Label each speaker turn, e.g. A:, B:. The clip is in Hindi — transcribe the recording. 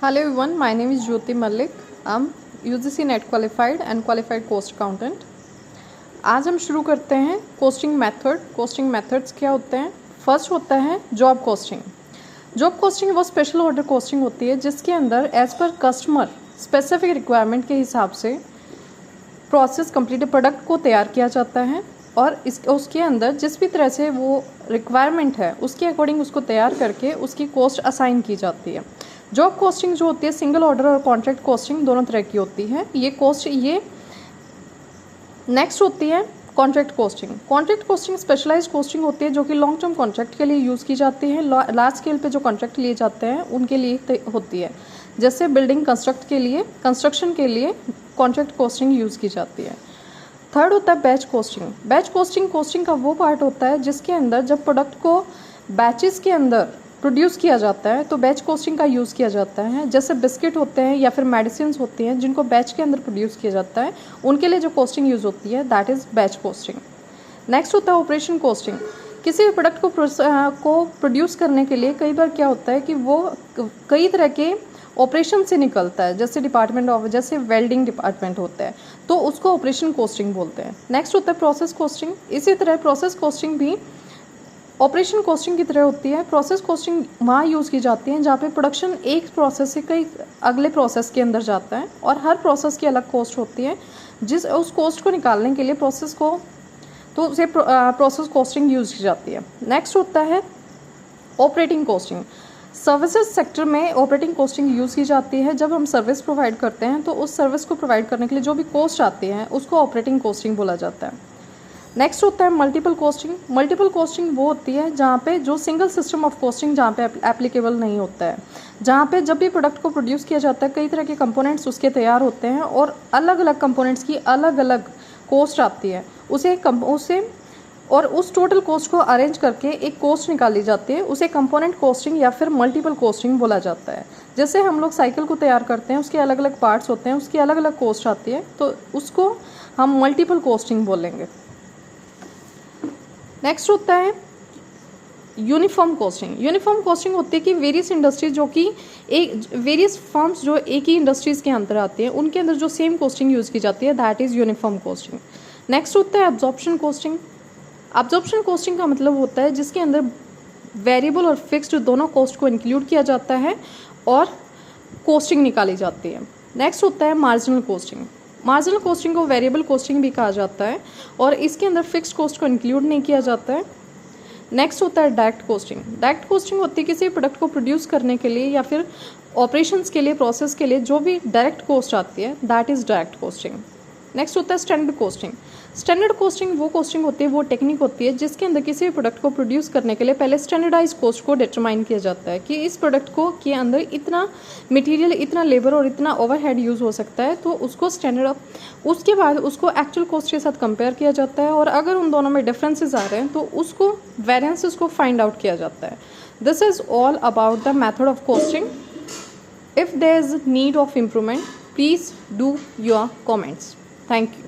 A: Hello everyone, my name is Jyoti Malik. I'm UGC net qualified and qualified cost accountant. आज हम शुरू करते हैं कोस्टिंग मेथड। कोस्टिंग मेथड्स क्या होते हैं? फर्स्ट होता है जॉब कोस्टिंग। जॉब कोस्टिंग वो स्पेशल ऑर्डर कोस्टिंग होती है जिसके अंदर as per customer specific requirement के हिसाब से प्रोसेस कंप्लीट प्रोडक्ट को तैयार किया जाता है और उसके अंदर जिस भी तरह से वो रिक्वायरमेंट है उसके अकॉर्डिंग उसको तैयार करके उसकी कॉस्ट असाइन की जाती है। जॉब कोस्टिंग जो होती है सिंगल ऑर्डर और कॉन्ट्रैक्ट कोस्टिंग दोनों तरह की होती है। ये नेक्स्ट होती है contract costing. Contract costing specialised costing होती है जो कि लॉन्ग टर्म कॉन्ट्रैक्ट के लिए यूज़ की जाती है। लार्ज स्केल पे जो कॉन्ट्रैक्ट लिए जाते हैं उनके लिए होती है, जैसे बिल्डिंग कंस्ट्रक्शन के लिए कॉन्ट्रैक्ट कोस्टिंग यूज़ की जाती है। थर्ड होता है बैच कोस्टिंग। बैच कोस्टिंग का वो पार्ट होता है जिसके अंदर जब प्रोडक्ट को बैचेस के अंदर प्रोड्यूस किया जाता है तो बैच कोस्टिंग का यूज़ किया जाता है। जैसे बिस्किट होते हैं या फिर मेडिसिन होती हैं जिनको बैच के अंदर प्रोड्यूस किया जाता है, उनके लिए जो कोस्टिंग यूज़ होती है that is batch costing. Next होता है ऑपरेशन कोस्टिंग। किसी भी प्रोडक्ट को प्रोड्यूस करने के लिए कई बार क्या होता है कि वो कई तरह के ऑपरेशन से निकलता है, जैसे वेल्डिंग डिपार्टमेंट होता है तो उसको ऑपरेशन कोस्टिंग बोलते हैं। नेक्स्ट होता है प्रोसेस कोस्टिंग। इसी तरह प्रोसेस कोस्टिंग भी ऑपरेशन कोस्टिंग की तरह होती है। प्रोसेस कोस्टिंग वहाँ यूज़ की जाती है जहाँ पे प्रोडक्शन एक प्रोसेस से कई अगले प्रोसेस के अंदर जाता है और हर प्रोसेस की अलग कॉस्ट होती है। उस कॉस्ट को निकालने के लिए प्रोसेस कोस्टिंग यूज़ की जाती है। नेक्स्ट होता है ऑपरेटिंग कोस्टिंग। सर्विसेज सेक्टर में ऑपरेटिंग कोस्टिंग यूज़ की जाती है। जब हम सर्विस प्रोवाइड करते हैं तो उस सर्विस को प्रोवाइड करने के लिए जो भी कॉस्ट आती है उसको ऑपरेटिंग कोस्टिंग बोला जाता है। नेक्स्ट होता है मल्टीपल कोस्टिंग। मल्टीपल कोस्टिंग वो होती है जहाँ पे जो सिंगल सिस्टम ऑफ कोस्टिंग जहाँ पे एप्लीकेबल नहीं होता है, जहाँ पे जब भी प्रोडक्ट को प्रोड्यूस किया जाता है कई तरह के कंपोनेंट्स उसके तैयार होते हैं और अलग अलग कंपोनेंट्स की अलग अलग कॉस्ट आती है। और उस टोटल कॉस्ट को अरेंज करके एक कॉस्ट निकाली जाती है, उसे कंपोनेंट कोस्टिंग या फिर मल्टीपल कोस्टिंग बोला जाता है। जैसे हम लोग साइकिल को तैयार करते हैं, उसके अलग अलग पार्ट्स होते हैं, उसकी अलग अलग कॉस्ट आती है तो उसको हम मल्टीपल कोस्टिंग बोलेंगे। नेक्स्ट होता है यूनिफॉर्म कोस्टिंग। यूनिफॉर्म कोस्टिंग होती है कि वेरियस इंडस्ट्रीज वेरियस फर्म्स जो एक ही इंडस्ट्रीज़ के अंदर आती हैं उनके अंदर जो सेम कोस्टिंग यूज़ की जाती है that is uniform costing. Next होता है एब्जॉर्प्शन कोस्टिंग। एब्जॉर्प्शन कोस्टिंग का मतलब होता है जिसके अंदर वेरिएबल और फिक्स्ड दोनों कॉस्ट को इंक्लूड किया जाता है और कोस्टिंग निकाली जाती है। नेक्स्ट होता है मार्जिनल कोस्टिंग। मार्जिनल कोस्टिंग को वेरिएबल कोस्टिंग भी कहा जाता है और इसके अंदर फिक्स्ड कॉस्ट को इंक्लूड नहीं किया जाता है। नेक्स्ट होता है डायरेक्ट कोस्टिंग। डायरेक्ट कोस्टिंग होती है किसी प्रोडक्ट को प्रोड्यूस करने के लिए या फिर ऑपरेशंस के लिए, प्रोसेस के लिए जो भी डायरेक्ट कॉस्ट आती है that is direct costing. Next होता है स्टैंडर्ड कोस्टिंग। स्टैंडर्ड कोस्टिंग वो कोस्टिंग होती है, वो टेक्निक होती है जिसके अंदर किसी भी प्रोडक्ट को प्रोड्यूस करने के लिए पहले स्टैंडर्डाइज कॉस्ट को डिटरमाइन किया जाता है कि इस प्रोडक्ट को के अंदर इतना मटेरियल, इतना लेबर और इतना ओवरहेड यूज़ हो सकता है तो उसको उसके बाद उसको एक्चुअल कॉस्ट के साथ कंपेयर किया जाता है और अगर उन दोनों में डिफरेंसेस आ रहे हैं तो उसको वेरिएंसेस को फाइंड आउट किया जाता है। This is all about the method of costing. If there is need of improvement please do your comments. Thank you.